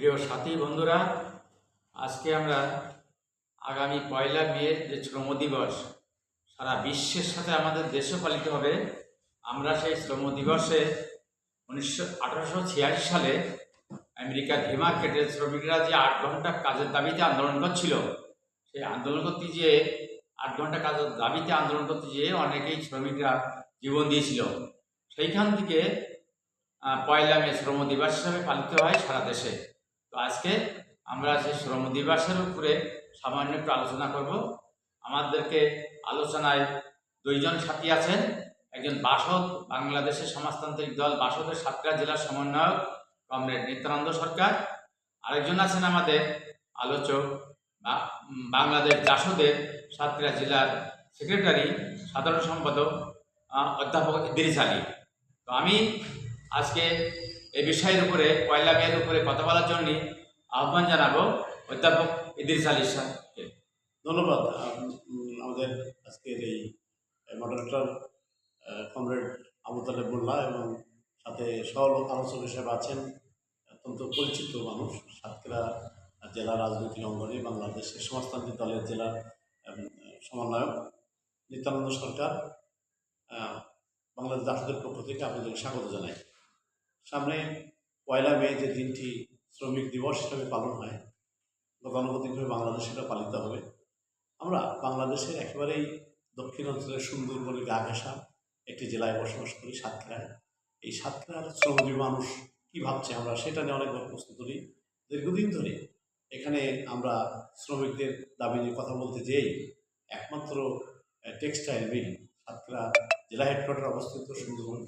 প্রিয় সাথী বন্ধুরা, আজকে আমরা আগামী 1 মে যে শ্রম দিবস সারা বিশ্বের সাথে আমাদের দেশে পালিত হবে। আমরা সেই শ্রম দিবসে 1886 সালে আমেরিকার ভীমা কেটের শ্রমিকরা যে 8 ঘন্টা কাজের দাবিতে আন্দোলন করছিল, সেই আন্দোলন করতে গিয়ে 8 ঘন্টা কাজের দাবিতে আন্দোলন করতে গিয়ে অনেকেই শ্রমিকরা জীবন দিয়েছিল। সেইখান থেকে 1 মে শ্রম দিবস হিসাবে পালিত হয় সারা দেশে। তো আজকে আমরা সেই শ্রম দিবসের উপরে সামান্য একটু আলোচনা করব। আমাদেরকে আলোচনায় দুইজন সাথী আছেন। একজন বাসদ, বাংলাদেশের সমাজতান্ত্রিক দল বাসদের সাতক্ষীরা জেলার সমন্বয়ক কমরেড নিত্যানন্দ সরকার। আরেকজন আছেন আমাদের আলোচক, বাংলাদেশ জাসদের সাতক্ষীরা জেলার সেক্রেটারি, সাধারণ সম্পাদক অধ্যাপক ইদ্রিস আলী। তো আমি আজকে এই বিষয়ের উপরে 1 মের উপরে কথা বলার জন্য আহ্বান জানাবো অধ্যাপক ইদ্রিস আলী সাহেবকে। ধন্যবাদ। আমাদের আজকের এই মডারেটর কমরেড আবু তালেব মোল্লা এবং সাথে সহ আলোচক হিসেবে আছেন অত্যন্ত পরিচিত মানুষ, সাতক্ষীরা জেলা রাজনৈতিক অঙ্গনে বাংলাদেশের সমাজতান্ত্রিক দলের জেলার সমন্বয়ক নিত্যানন্দ সরকার। বাংলাদেশ জাসদের পক্ষ থেকে আপনাদের স্বাগত জানাই। সামনে 1 মে যে দিনটি শ্রমিক দিবস হিসেবে পালন হয়, গতানুগতিকভাবে বাংলাদেশে এটা পালিত হবে। আমরা বাংলাদেশের একেবারেই দক্ষিণ অঞ্চলের সুন্দরবনে গা ঘেঁষা একটি জেলায় বসবাস করি, সাতক্ষীরায়। এই সাতক্ষীরার শ্রমজীবী মানুষ কী ভাবছে আমরা সেটা নিয়ে অনেকবার প্রশ্ন করি। দীর্ঘদিন ধরে এখানে আমরা শ্রমিকদের দাবি নিয়ে কথা বলতে যেই একমাত্র টেক্সটাইল মিল সাতক্ষীরা জেলা হেডকোয়ার্টার অবস্থিত সুন্দরবন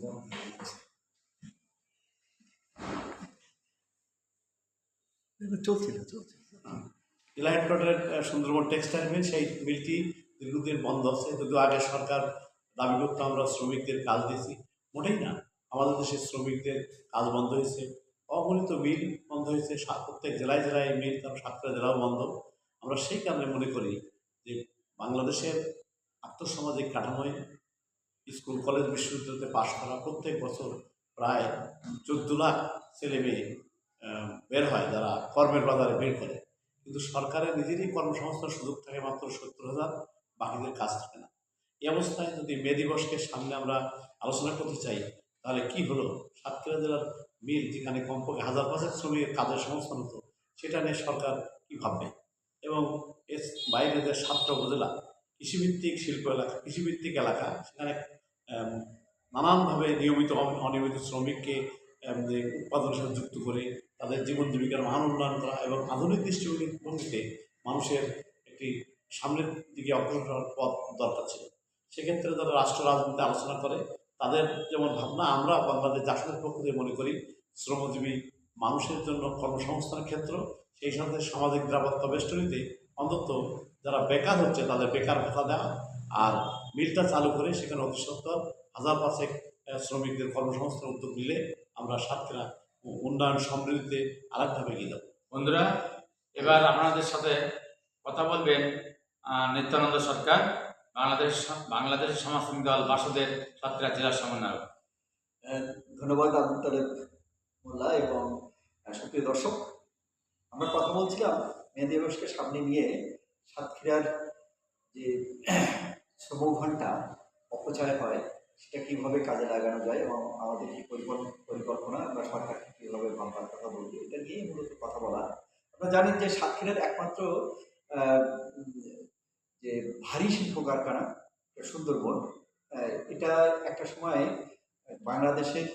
চলছিল। জেলা হেডকোয়ার্টারের সুন্দরবন টেক্সটাইল মিল, সেই মিলটি দীর্ঘদিন বন্ধ আছে। যদিও আগে সরকার দাবি করতে আমরা শ্রমিকদের কাজ দিয়েছি, মোটেই না। আমাদের দেশের শ্রমিকদের কাজ বন্ধ হয়েছে, অগণিত মিল বন্ধ হয়েছে, প্রত্যেক জেলায় জেলায় মিল, কারণ সাতক্ষীরা জেলাও বন্ধ। আমরা সেই কারণে মনে করি যে বাংলাদেশের আর্থসামাজিক কাঠামোয় স্কুল কলেজ বিশ্ববিদ্যালয়তে পাশ করা প্রত্যেক বছর প্রায় 14 লাখ ছেলে মেয়ে বের হয়, যারা কর্মের বাজারে বের করে। কিন্তু সরকারের নিজেরই কর্মসংস্থান সুযোগ থাকে মাত্র 70,000, বাকিদের কাজ থাকে না। এই অবস্থায় যদি মে দিবসকে সামনে আমরা আলোচনা করতে চাই, তাহলে কি হলো, সাতক্ষীরা জেলার মিল যেখানে কমপক্ষে 1000-5000 শ্রমিকের কাজের সংস্থান হতো, সেটা নিয়ে সরকার কী ভাববে। এবং এর বাইরে যে 7টা উপজেলা কৃষিভিত্তিক শিল্প এলাকা, কৃষিভিত্তিক এলাকা, সেখানে নানানভাবে নিয়মিত অনিয়মিত শ্রমিককে উৎপাদনের সাথে যুক্ত করে তাদের জীবন জীবিকার মান উন্নয়ন করা এবং আধুনিক দৃষ্টিভঙ্গিতে মানুষের একটি সামনের দিকে অগ্রসর হওয়ার পথ দরকার ছিল। সেক্ষেত্রে যারা রাষ্ট্র রাজনীতি আলোচনা করে, তাদের যেমন ভাবনা, আমরা বাংলাদেশ জাসদের পক্ষ থেকে মনে করি শ্রমজীবী মানুষের জন্য কর্মসংস্থানের ক্ষেত্র, সেই সাথে সামাজিক নিরাপত্তা বেষ্টনীতে অন্তত যারা বেকার হচ্ছে তাদের বেকার ভাতা দেওয়া, আর মিলটা চালু করে সেখানে অতি সত্তর 1000-500 শ্রমিকদের কর্মসংস্থান উদ্যোগ নিলে আমরা সাতক্ষীরা উন্নয়ন সমৃদ্ধিতে আরেকভাবে এগিয়ে যাব। বন্ধুরা, এবার আপনাদের সাথে কথা বলবেন নিত্যানন্দ সরকার, বাংলাদেশের সমাজতান্ত্রিক দল বাসদের সাতক্ষীরা জেলার সমন্বয়ক। ধন্যবাদ আবু তালেব মোল্লা এবং সুপ্রিয় দর্শক। আমরা কথা বলছিলাম মে দিবসকে সামনে নিয়ে সাতক্ষীরার যে শ্রমঘণ্টা অপচয় হয় সেটা কীভাবে কাজে লাগানো যায় এবং আমাদের কী পরিকল্পনা আমরা সরকারকে কীভাবে ভাববার কথা বলবো, এটা নিয়েই মূলত কথা বলা। আপনারা জানেন যে সাতক্ষীরার একমাত্র যে ভারী শিল্প কারখানা সুন্দরবন, এটা একটা সময় বাংলাদেশের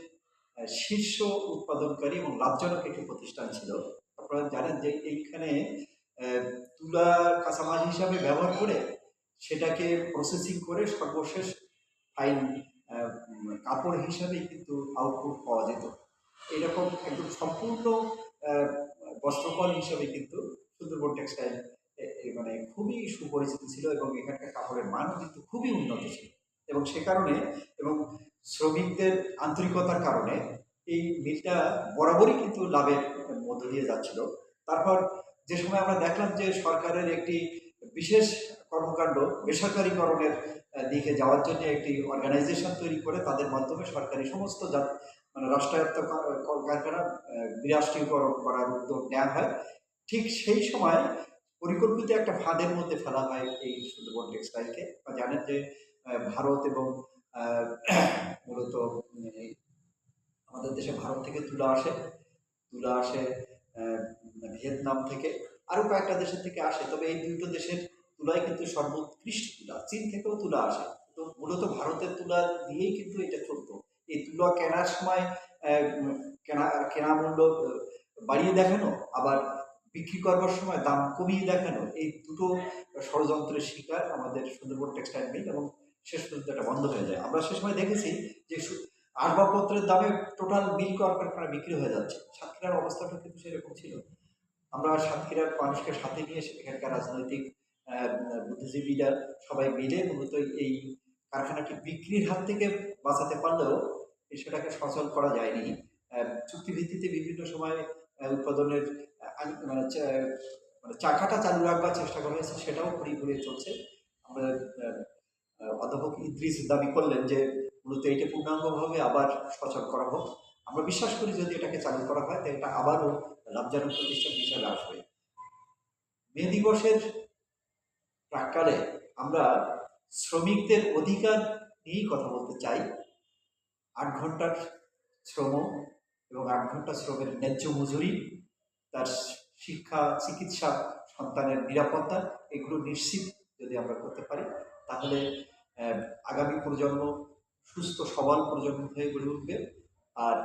শীর্ষ উৎপাদনকারী এবং লাভজনক একটি প্রতিষ্ঠান ছিল। আপনারা জানেন যে এইখানে তুলার কাঁচামাল হিসাবে ব্যবহার করে সেটাকে প্রসেসিং করে সর্বশেষ ফাইন কাপড় হিসাবেই কিন্তু আউটপুট পাওয়া যেত। এইরকম একদম সম্পূর্ণ বস্ত্রকল হিসাবে কিন্তু সুন্দরবন টেক্সটাইল মানে খুবই সুপরিচিত ছিল এবং এখানকার কাপড়ের মানও কিন্তু খুবই উন্নত ছিল। এবং সে কারণে এবং শ্রমিকদের আন্তরিকতার কারণে এই মিলটা বরাবরই কিন্তু লাভের মধ্য দিয়ে যাচ্ছিল। তারপর যে সময় আমরা দেখলাম যে সরকারের একটি বিশেষ কর্মকাণ্ড বেসরকারীকরণের দিকে যাওয়ার জন্য একটি অর্গানাইজেশন তৈরি করে তাদের মাধ্যমে সরকারি সমস্ত মানে রাষ্ট্রায়ত্ত কলকারখানা বিরাষ্ট্রীয়করণ করার উদ্যোগ নেওয়া হয়। ঠিক সেই সময় পরিকল্পিত একটা ফাঁদের মধ্যে ফেলা হয় এই সুন্দরবন টেক্সটাইলকে। জানেন যে ভারত এবং আহ, মূলত এই আমাদের দেশে ভারত থেকে তুলা আসে আহ, ভিয়েতনাম থেকে, আরো কয়েকটা দেশের থেকে আসে। তবে এই দুটো দেশের তুলাই কিন্তু সর্বোৎকৃষ্ট তুলা। চীন থেকেও তুলা আসে, তো মূলত ভারতের তুলা দিয়েই কিন্তু এটা চলতো। এই তুলা কেনার সময় কেনা কেনা মূল্য বাড়িয়ে দেখানো, আবার বিক্রি করবার সময় দাম কমিয়ে দেখানো, এই দুটো ষড়যন্ত্রের শিকার আমাদের সুন্দরবন টেক্সটাইল মিল, এবং শেষ পর্যন্ত এটা বন্ধ হয়ে যায়। আমরা সে সময় দেখেছি যে আসবাবপত্রের দামে টোটাল মিল কলকারখানা বিক্রি হয়ে যাচ্ছে। সাতক্ষীরার অবস্থাটা কিন্তু সেরকম ছিল। আমরা সাতক্ষীরার মানুষকে সাথে নিয়ে সেখানকার রাজনৈতিক আহ, বুদ্ধিজীবীরা সবাই মিলে মূলত এই কারখানাটি বিক্রির হাত থেকে বাঁচাতে পারলেও সেটাকে সচল করা যায়নি। চুক্তিভিত্তিতে বিভিন্ন সময় উৎপাদনের মানে চাকাটা চালু রাখবার চেষ্টা করা হয়েছে, সেটাও ঘুরিয়ে ঘুরিয়ে চলছে। আমাদের অধ্যাপক ইদ্রিস দাবি করলেন যে মূলত এটা পূর্ণাঙ্গভাবে আবার সচল করা হোক। আমরা বিশ্বাস করি যদি এটাকে চালু করা হয় তো এটা আবারও লাভজনক প্রতিষ্ঠান হিসাবে আসবে। মে দিবসের প্রাক্কালে আমরা শ্রমিকদের অধিকার নিয়েই কথা বলতে চাই। 8 ঘন্টার শ্রম এবং 8 ঘন্টা শ্রমের ন্যায্য মজুরি, তার শিক্ষা, চিকিৎসা, সন্তানের নিরাপত্তা, এগুলো নিশ্চিত যদি আমরা করতে পারি তাহলে আগামী প্রজন্ম সুস্থ সবল প্রজন্ম হয়ে গড়ে উঠবে। আর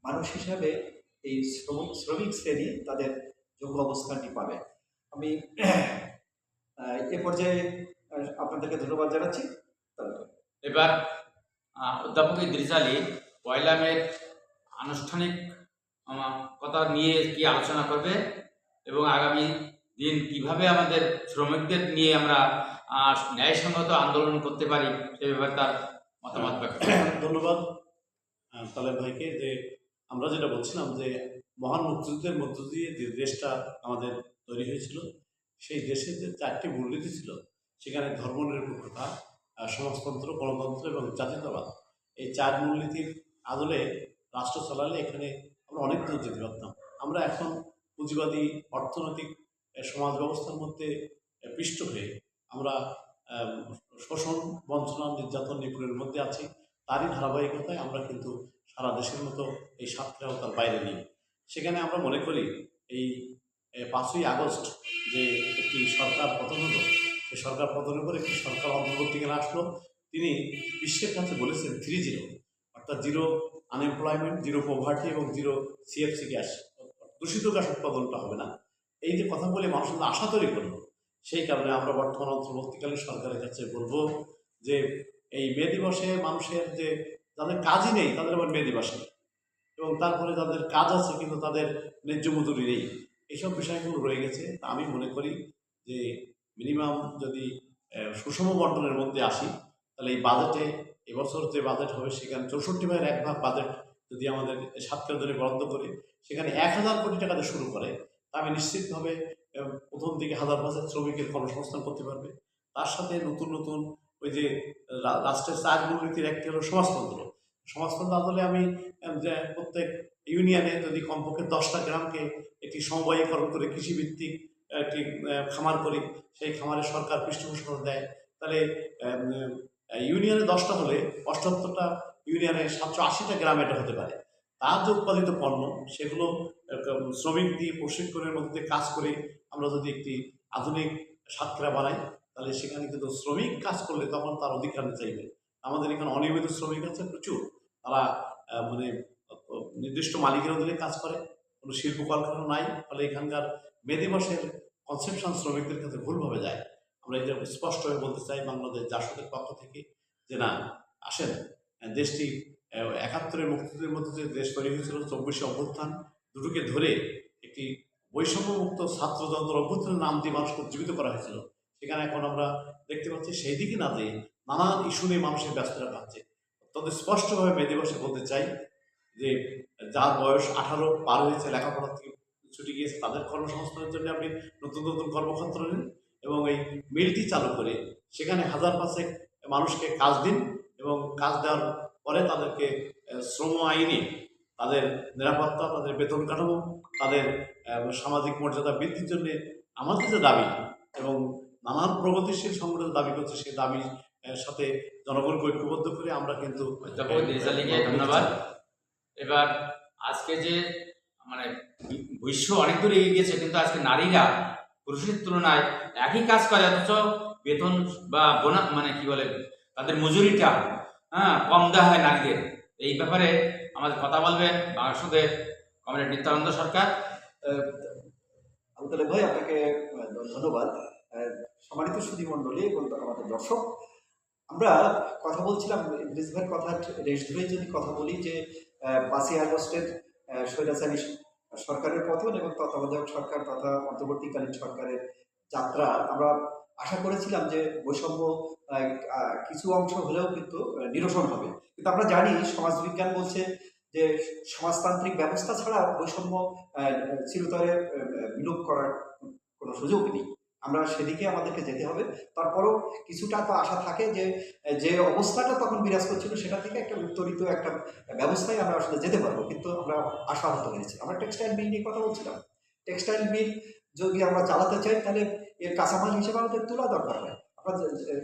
মানুষ হিসাবে এই শ্রমিক শ্রেণী তাদের যোগ্য অবস্থানটি পাবে। আমি এ পর্যায়ে আপনাদেরকে ধন্যবাদ জানাচ্ছি। এবার অধ্যাপক ইদ্রিস আলী 1 মের আনুষ্ঠানিক কথা নিয়ে কি আলোচনা করবে এবং আগামী দিন কিভাবে আমাদের শ্রমিকদের নিয়ে আমরা ন্যায়সঙ্গত আন্দোলন করতে পারি সে ব্যাপারে তার মতামত ব্যক্ত করবেন। ধন্যবাদ তালেব ভাইকে। যে আমরা যেটা বলছিলাম যে মহান মুক্তিযুদ্ধের মধ্য দিয়ে যে দেশটা আমাদের তৈরি হয়েছিল, সেই দেশের যে 4টি মূলনীতি ছিল, সেখানে ধর্মনিরপেক্ষতা, সমাজতন্ত্র, গণতন্ত্র এবং জাতীয়তাবাদ, এই 4 মূলনীতির আদলে রাষ্ট্র চালালে এখানে আমরা অনেক দূর যেতে পারতাম। আমরা এখন পুঁজিবাদী অর্থনৈতিক সমাজ ব্যবস্থার মধ্যে পিষ্ট হয়ে আমরা শোষণ, বঞ্চনা, নির্যাতন, নিপীড়নের মধ্যে আছি। তারই ধারাবাহিকতায় আমরা কিন্তু সারা দেশের মতো এই সাতক্ষীরাও তার বাইরে নেই। সেখানে আমরা মনে করি এই 5ই আগস্ট যে একটি সরকার পতন হলো, সেই সরকার পতনের পর একটি সরকার অন্তর্বর্তীকালে আসলো। তিনি বিশ্বের কাছে বলেছেন 3-0, অর্থাৎ 0 আনএমপ্লয়মেন্ট, 0 পভার্টি এবং 0 সিএফসি গ্যাস, দূষিত গ্যাস উৎপাদনটা হবে না। এই যে কথা বলে মানুষের আশা তৈরি করলো, সেই কারণে আমরা বর্তমান অন্তর্বর্তীকালীন সরকারের কাছে বলবো যে এই মে দিবসে মানুষের যে যাদের কাজই নেই তাদের আবার মে দিবস নেই, এবং তারপরে যাদের কাজ আছে কিন্তু তাদের ন্যায্য মজুরি নেই, এইসব বিষয়গুলো রয়ে গেছে। তা আমি মনে করি যে মিনিমাম যদি সুষম বন্টনের মধ্যে আসি, তাহলে এই বাজেটে এবছর যে বাজেট হবে সেখানে 64/1 বাজেট যদি আমাদের সাতক্ষীরা ধরে বরাদ্দ করে সেখানে 1000 কোটি টাকাতে শুরু করে, তা আমি নিশ্চিতভাবে প্রথম দিকে 1000 শ্রমিকের কর্মসংস্থান করতে পারবে। তার সাথে নতুন নতুন ওই যে রাষ্ট্রের 4 মূলনীতির একটি হলো সমাজতন্ত্র। সমাজতন্ত্র আদলে আমি যে প্রত্যেক ইউনিয়নে যদি কমপক্ষে 10টা গ্রামকে একটি সমবায়ীকরণ করে কৃষিভিত্তিক একটি খামার করি, সেই খামারে সরকার পৃষ্ঠপোষণ দেয়, তাহলে ইউনিয়নে 10টা হলে 78টা ইউনিয়নে 780টা গ্রামে এটা হতে পারে। তার যে উৎপাদিত পণ্য সেগুলো শ্রমিক দিয়ে প্রশিক্ষণের মধ্যে কাজ করে আমরা যদি একটি আধুনিক সাতক্ষীরা বানাই, তাহলে সেখানে কিন্তু শ্রমিক কাজ করলে তখন তার অধিকার চাইবে। আমাদের এখানে অনিয়মিত শ্রমিক আছে প্রচুর, তারা মানে নির্দিষ্ট মালিকের অধীনে কাজ করে, কোনো শিল্প কলকারখানা নাই, ফলে এখানকার মে দিবসের কনসেপশন শ্রমিকদের কাছে ভুলভাবে যায়। আমরা এটা স্পষ্টভাবে বলতে চাই বাংলাদেশ জাসদের পক্ষ থেকে যে না, আসেন, দেশটি 71-এর মুক্তিযুদ্ধের মধ্যে যে দেশ তৈরি হয়েছিল, 24শে অভ্যুত্থান, দুটোকে ধরে একটি বৈষম্যমুক্ত ছাত্রযন্ত্র অভ্যুত্থানের নাম দিয়ে মানুষকে উজ্জীবিত করা হয়েছিল। সেখানে এখন আমরা দেখতে পাচ্ছি সেই দিকে না যেয়ে নানান ইস্যু নিয়ে মানুষের ব্যস্ততা পাচ্ছে। তবে স্পষ্টভাবে মে দিবসে বলতে চাই যে যার বয়স 18 পার হয়েছে, লেখাপড়া থেকে ছুটি গিয়েছে, তাদের কর্মসংস্থানের জন্য আপনি নতুন নতুন কর্মক্ষেত্র নিন এবং এই মিলটি চালু করে সেখানে 1000 মানুষকে কাজ দিন, এবং কাজ দেওয়ার পরে তাদেরকে শ্রম আইনে তাদের নিরাপত্তা, তাদের বেতন কাঠামো, তাদের সামাজিক মর্যাদা বৃদ্ধির জন্য আমাদের যে দাবি এবং নানান প্রগতিশীল সংগঠন দাবি করছে, সেই দাবির সাথে জনগণকে ঐক্যবদ্ধ করে আমরা কিন্তু অধ্যাপক ইদ্রিস আলীকে ধন্যবাদ। এবার আজকে যে মানে বিশ্ব অনেক দূরে এগিয়ে গেছে, কিন্তু আজকে নারীরা পুরুষের তুলনায় একই কাজ করে, অথচ বেতন বা মানে কি বলে তাদের মজুরিটা কম দেওয়া হয় নারীদের। এই ব্যাপারে আমাদের কথা বলবেন বাংলাদেশের কমরেড নিত্যানন্দ সরকার। আবদুল্লাহ ভাই, আপনাকে ধন্যবাদ। সম্মানিত সুধীমণ্ডলী এবং আমাদের দর্শক, আমরা কথা বলছিলাম ইদ্রিস ভাইয়ের কথা রেশ ধরেই যদি কথা বলি যে 5ই আগস্টের স্বৈরাচারী সরকারের পতন এবং তত্ত্বাবধায়ক সরকার তথা অন্তর্বর্তীকালীন সরকারের যাত্রা, আমরা আশা করেছিলাম যে বৈষম্য কিছু অংশ হলেও কিন্তু নিরসন হবে। কিন্তু আমরা জানি সমাজবিজ্ঞান বলছে যে সমাজতান্ত্রিক ব্যবস্থা ছাড়া বৈষম্য চিরতরে বিলোপ করার কোনো সুযোগ নেই। আমরা সেদিকে আমাদেরকে যেতে হবে। তারপরও কিছুটা তো আশা থাকে যে যে অবস্থাটা তখন বিরাজ করছিল সেটা থেকে একটা উত্তরিত একটা ব্যবস্থায় আমরা আসলে যেতে পারবো, কিন্তু আমরা আশাহত হয়েছি। আমরা টেক্সটাইল মিল নিয়ে কথা বলছিলাম। টেক্সটাইল মিল যদি আমরা চালাতে চাই তাহলে এর কাঁচামাল হিসেবে আমাদের তুলা দরকার হয়। আপনারা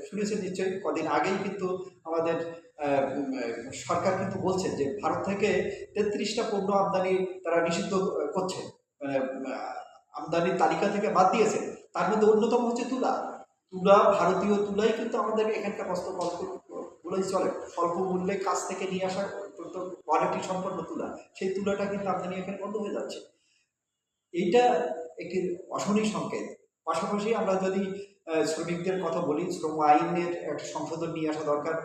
শুনেছেন নিশ্চয়ই, কদিন আগেই কিন্তু আমাদের সরকার কিন্তু বলছে যে ভারত থেকে 33টা পণ্য আমদানি তারা নিষিদ্ধ করছে, আমদানির তালিকা থেকে বাদ দিয়েছে। তার মধ্যে অন্যতম হচ্ছে তুলা। ভারতীয় তুলাই কিন্তু আমাদের এখানকার বস্ত্রগুলোই চলে। স্বল্প মূল্যে কাজ থেকে নিয়ে আসা অত্যন্ত কোয়ালিটি সম্পন্ন তুলা, সেই তুলাটা কিন্তু আমদানি এখানে বন্ধ হয়ে যাচ্ছে। এইটা একটি অশনি সংকেত। পাশাপাশি আমরা যদি শ্রমিকদের কথা বলি, শ্রম আইনের একটা সংশোধন নিয়ে আসা দরকার।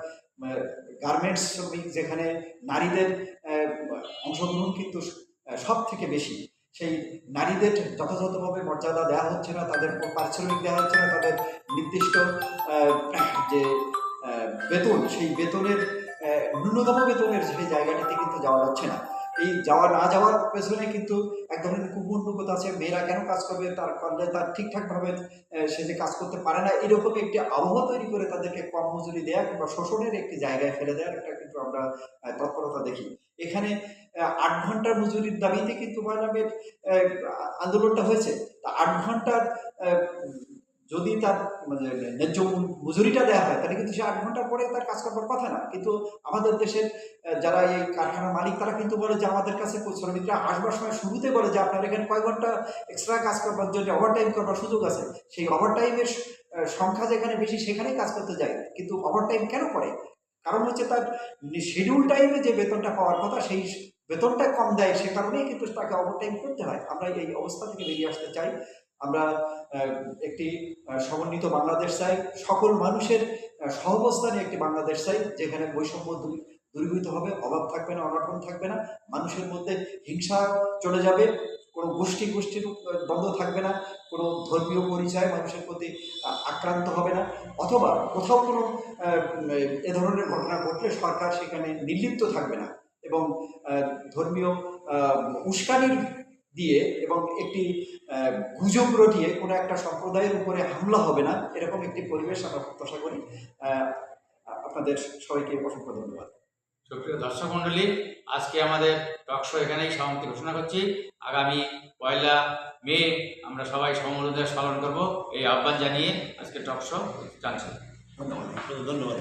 গার্মেন্টস শ্রমিক, যেখানে নারীদের অংশগ্রহণ কিন্তু সব থেকে বেশি, সেই নারীদের যথাযথভাবে মর্যাদা দেওয়া হচ্ছে না, তাদের পারিশ্রমিক দেওয়া হচ্ছে না, তাদের নির্দিষ্ট যে বেতন, সেই বেতনের ন্যূনতম বেতনের সেই জায়গাটিতে কিন্তু যাওয়া যাচ্ছে না। এই না যাওয়ার পেছনে কিন্তু এক ধরনের কুমন্ডকতা আছে। মেয়েরা কেন কাজ করবে, তার করলে তার ঠিকঠাকভাবে সে যে কাজ করতে পারে না, এরকম একটি আবহাওয়া তৈরি করে তাদেরকে কম মজুরি দেওয়া কিংবা শোষণের একটি জায়গায় ফেলে দেওয়ার একটা কিন্তু আমরা তৎপরতা দেখি। এখানে 8 ঘন্টার মজুরির দাবিতে কিন্তু মানবের আন্দোলনটা হয়েছে। তা 8 ঘন্টার যদি তার ন্যায্য মজুরিটা দেওয়া হয় তাহলে কিন্তু সে 8 ঘন্টা পরে তার কাজ করবার কথা না। কিন্তু আমাদের দেশের যারা এই কারখানার মালিক তারা কিন্তু বলে যে আমাদের কাছে শ্রমিকরা আসবার সময় শুরুতে বলে যে আপনার এখানে কয় ঘন্টা এক্সট্রা কাজ করবার জন্য ওভারটাইম করবার সুযোগ আছে। সেই ওভারটাইমের সংখ্যা যেখানে বেশি সেখানেই কাজ করতে যায়, কিন্তু ওভারটাইম কেন করে? কারণ হচ্ছে তার শিডিউল টাইমে যে বেতনটা পাওয়ার কথা সেই বেতনটা কম দেয়, সে কারণেই কিন্তু তাকে ওভারটাইম করতে হয়। আমরা এই অবস্থা থেকে বেরিয়ে আসতে চাই। আমরা একটি সমন্বিত বাংলাদেশ চাই, সকল মানুষের সহাবস্থানে একটি বাংলাদেশ চাই, যেখানে বৈষম্য দূরীভূত হবে, অভাব থাকবে না, অনটন থাকবে না, মানুষের মধ্যে হিংসা চলে যাবে, কোনো গোষ্ঠীর দ্বন্দ্ব থাকবে না, কোনো ধর্মীয় পরিচয় মানুষের প্রতি আক্রান্ত হবে না, অথবা কোথাও কোনো এ ধরনের ঘটনা ঘটলে সরকার সেখানে নির্লিপ্ত থাকবে না এবং ধর্মীয় উস্কানির দিয়ে এবং একটি গুজব রটিয়ে কোনো একটা সম্প্রদায়ের উপরে হামলা হবে না, এরকম একটি পরিবেশ আমরা প্রত্যাশা করি। আপনাদের সবাইকে অসংখ্য ধন্যবাদ। সুপ্রিয় দর্শক মণ্ডলী, আজকে আমাদের টকশো এখানেই সমাপ্তি ঘোষণা করছি। আগামী 1 মে আমরা সবাই সমমূল্য পালন করব, এই আহ্বান জানিয়ে আজকে টকশো জানছি। ধন্যবাদ।